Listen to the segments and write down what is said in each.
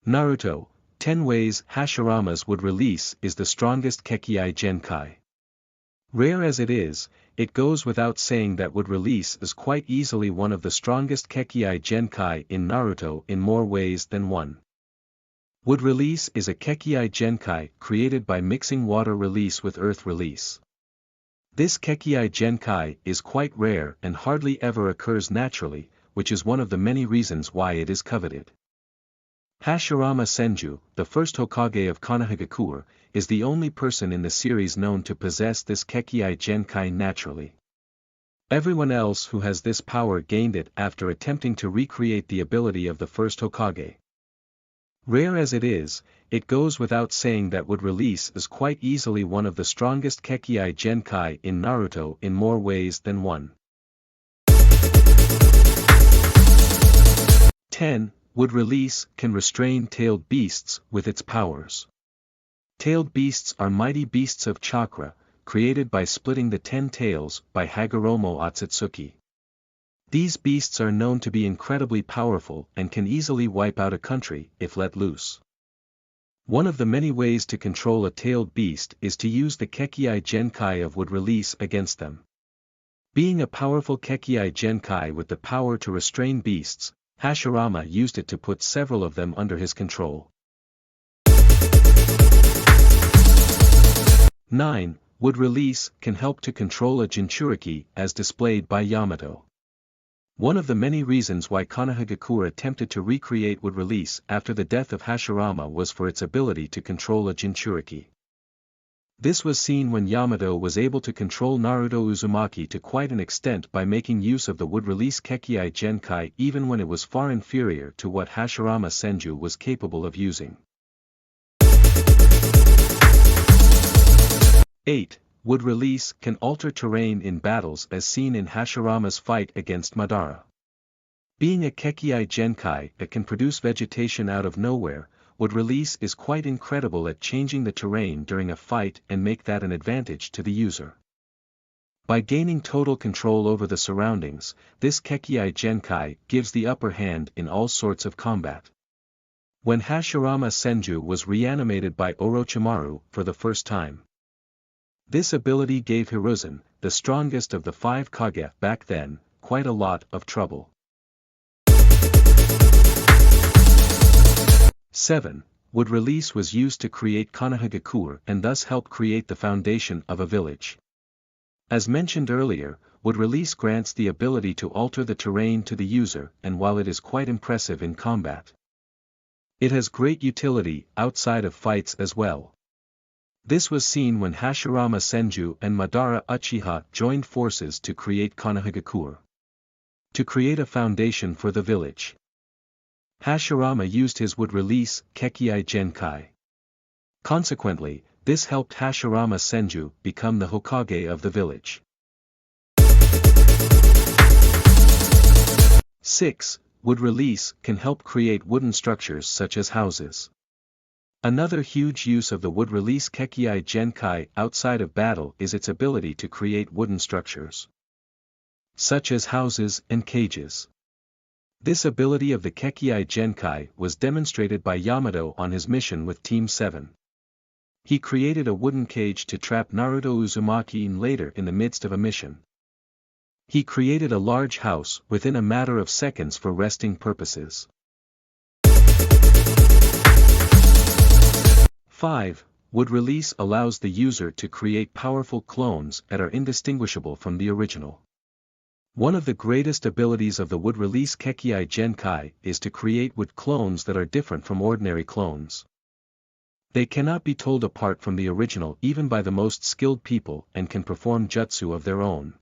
Naruto, 10 Ways Hashirama's Wood Release is the strongest Kekkei Genkai. Rare as it goes without saying that Wood Release is quite easily one of the strongest Kekkei Genkai in Naruto in more ways than one. Wood Release is a Kekkei Genkai created by mixing water release with earth release. This Kekkei Genkai is quite rare and hardly ever occurs naturally, which is one of the many reasons why it is coveted. Hashirama Senju, the first Hokage of Konohagakure, is the only person in the series known to possess this Kekkei Genkai naturally. Everyone else who has this power gained it after attempting to recreate the ability of the first Hokage. Rare as it goes without saying that Wood Release is quite easily one of the strongest Kekkei Genkai in Naruto in more ways than one. 10. Wood Release can restrain tailed beasts with its powers. Tailed beasts are mighty beasts of chakra, created by splitting the 10 tails by Hagoromo Otsutsuki. These beasts are known to be incredibly powerful and can easily wipe out a country if let loose. One of the many ways to control a tailed beast is to use the Kekkei Genkai of Wood Release against them. Being a powerful Kekkei Genkai with the power to restrain beasts, Hashirama used it to put several of them under his control. 9. Wood Release can help to control a Jinchuriki as displayed by Yamato. One of the many reasons why Konohagakure attempted to recreate Wood Release after the death of Hashirama was for its ability to control a Jinchuriki. This was seen when Yamato was able to control Naruto Uzumaki to quite an extent by making use of the Wood Release Kekkei Genkai even when it was far inferior to what Hashirama Senju was capable of using. 8. Wood Release can alter terrain in battles as seen in Hashirama's fight against Madara. Being a Kekkei Genkai that can produce vegetation out of nowhere, Wood Release is quite incredible at changing the terrain during a fight and make that an advantage to the user. By gaining total control over the surroundings, this Kekkei Genkai gives the upper hand in all sorts of combat. When Hashirama Senju was reanimated by Orochimaru for the first time, this ability gave Hiruzen, the strongest of the 5 Kage back then, quite a lot of trouble. 7. Wood Release was used to create Konohagakure and thus help create the foundation of a village. As mentioned earlier, Wood Release grants the ability to alter the terrain to the user, and while it is quite impressive in combat, it has great utility outside of fights as well. This was seen when Hashirama Senju and Madara Uchiha joined forces to create Konohagakure, to create a foundation for the village. Hashirama used his Wood Release Kekkei Genkai. Consequently, this helped Hashirama Senju become the Hokage of the village. 6. Wood Release can help create wooden structures such as houses. Another huge use of the Wood Release Kekkei Genkai outside of battle is its ability to create wooden structures, such as houses and cages. This ability of the Kekkei Genkai was demonstrated by Yamato on his mission with Team 7. He created a wooden cage to trap Naruto Uzumaki in later in the midst of a mission. He created a large house within a matter of seconds for resting purposes. 5. Wood Release allows the user to create powerful clones that are indistinguishable from the original. One of the greatest abilities of the Wood Release Kekkei Genkai is to create wood clones that are different from ordinary clones. They cannot be told apart from the original even by the most skilled people and can perform jutsu of their own.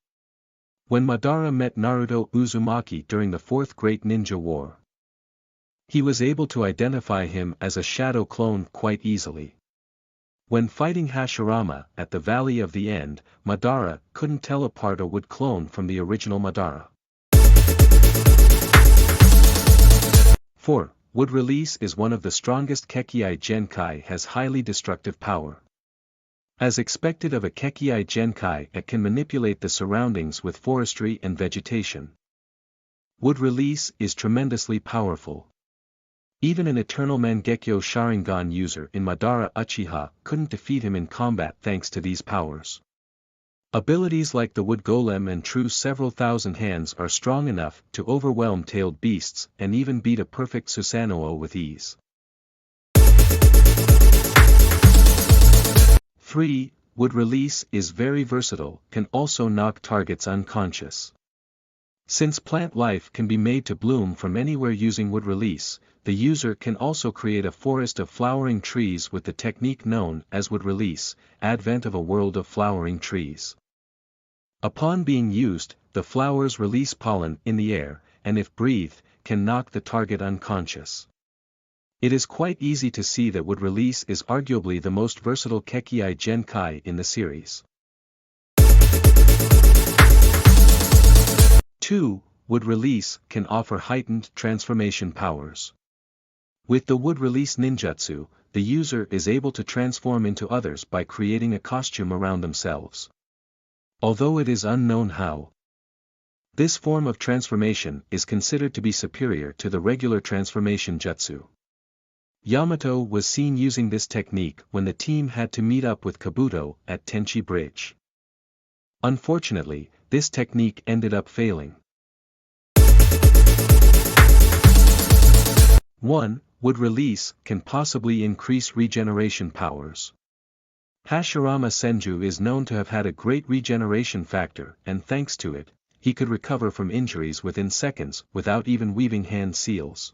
When Madara met Naruto Uzumaki during the 4th Great Ninja War, he was able to identify him as a shadow clone quite easily. When fighting Hashirama at the Valley of the End, Madara couldn't tell apart a wood clone from the original Madara. 4. Wood Release is one of the strongest Kekkei Genkai, has highly destructive power. As expected of a Kekkei Genkai, it can manipulate the surroundings with forestry and vegetation. Wood Release is tremendously powerful. Even an Eternal Mangekyo Sharingan user in Madara Uchiha couldn't defeat him in combat thanks to these powers. Abilities like the Wood Golem and True Several Thousand Hands are strong enough to overwhelm tailed beasts and even beat a perfect Susanoo with ease. 3. Wood Release is very versatile, can also knock targets unconscious. Since plant life can be made to bloom from anywhere using Wood Release, the user can also create a forest of flowering trees with the technique known as Wood Release, Advent of a World of Flowering Trees. Upon being used, the flowers release pollen in the air, and if breathed, can knock the target unconscious. It is quite easy to see that Wood Release is arguably the most versatile Kekkei Genkai in the series. 2. Wood Release can offer heightened transformation powers. With the Wood Release ninjutsu, the user is able to transform into others by creating a costume around themselves. Although it is unknown how, this form of transformation is considered to be superior to the regular transformation jutsu. Yamato was seen using this technique when the team had to meet up with Kabuto at Tenchi Bridge. Unfortunately, this technique ended up failing. 1. Wood Release can possibly increase regeneration powers. Hashirama Senju is known to have had a great regeneration factor and thanks to it, he could recover from injuries within seconds without even weaving hand seals.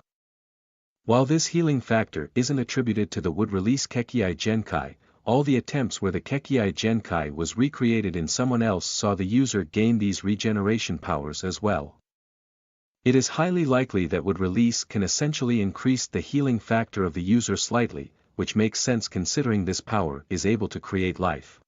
While this healing factor isn't attributed to the Wood Release Kekkei Genkai, all the attempts where the Kekkei Genkai was recreated in someone else saw the user gain these regeneration powers as well. It is highly likely that Wood Release can essentially increase the healing factor of the user slightly, which makes sense considering this power is able to create life.